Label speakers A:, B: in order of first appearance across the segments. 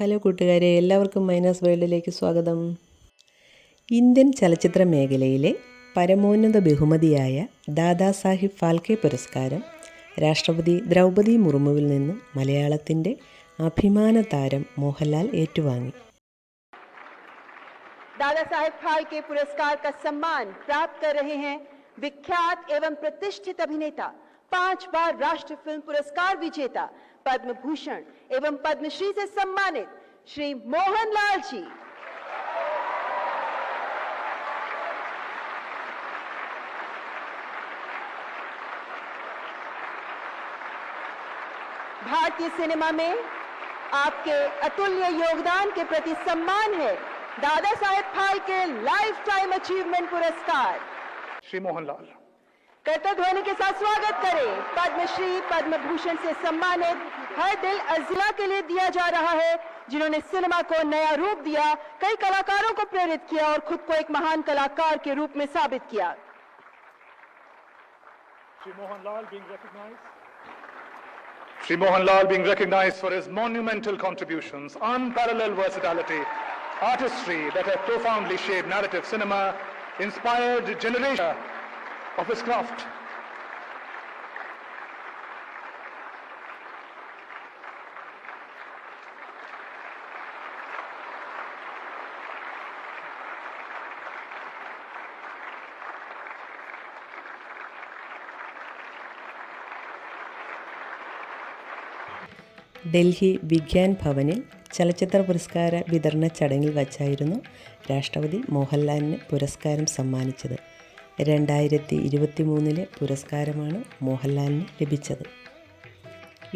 A: Hello കൂട്ടുകാരെ, എല്ലാവർക്കും minus വേൾഡിലേക്ക് സ്വാഗതം. ഇന്ത്യൻ ചലച്ചിത്ര മേഖലയിലെ പരമോന്നത ബഹുമതിയായ ദാദാസാഹിബ് ഫാൽക്കെ പുരസ്കാരം രാഷ്ട്രപതി ദ്രൗപദി മുർമുവിൽ നിന്നും മലയാളത്തിൻ്റെ അഭിമാന താരം മോഹൻലാൽ ഏറ്റുവാങ്ങി.
B: दादा साहेब फाल्के पुरस्कार का सम्मान प्राप्त कर रहे हैं विख्यात एवं प्रतिष्ठित अभिनेता, 5 बार राष्ट्रीय फिल्म पुरस्कार विजेता, पद्म भूषण एवं पद्मश्री से सम्मानित श्री मोहनलाल जी. भारतीय सिनेमा में आपके अतुल्य योगदान के प्रति सम्मान है Dada Saheb Phalke life time achievement पुरस्कार.
C: श्री मोहनलाल
B: करतब ध्वनि के साथ स्वागत करें. पद्मश्री पद्म भूषण से सम्मानित हर दिल अज़िला के लिए दिया जा रहा है, जिन्होंने सिनेमा को नया रूप दिया, कई कलाकारों को प्रेरित किया और खुद को एक महान कलाकार के रूप में साबित किया.
C: Shri Mohanlal being recognized for his monumental contributions, unparalleled versatility, artistry that have profoundly shaped narrative cinema, inspired generation of his craft.
A: Delhi Vigyan ഭവനിൽ ചലച്ചിത്ര പുരസ്കാര വിതരണ ചടങ്ങിൽ വച്ചായിരുന്നു രാഷ്ട്രപതി മോഹൻലാലിന് പുരസ്കാരം സമ്മാനിച്ചത്. 2023 പുരസ്കാരമാണ് മോഹൻലാലിന് ലഭിച്ചത്.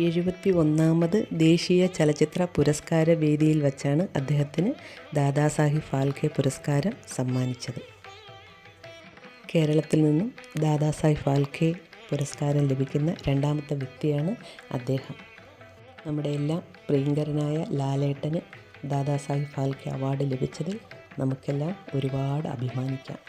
A: 71ാമത് ദേശീയ ചലച്ചിത്ര പുരസ്കാര വേദിയിൽ വച്ചാണ് അദ്ദേഹത്തിന് ദാദാസാഹിബ് ഫാൽക്കെ പുരസ്കാരം സമ്മാനിച്ചത്. കേരളത്തിൽ നിന്നും ദാദാസാഹിബ് ഫാൽക്കെ പുരസ്കാരം ലഭിക്കുന്ന രണ്ടാമത്തെ വ്യക്തിയാണ് അദ്ദേഹം. നമ്മുടെ എല്ലാം പ്രിയങ്കരനായ ലാലേട്ടന് ദാദാസാഹിബ് ഫാൽക്കെ അവാർഡ് ലഭിച്ചതിൽ നമുക്കെല്ലാം ഒരുപാട് അഭിമാനിക്കാം.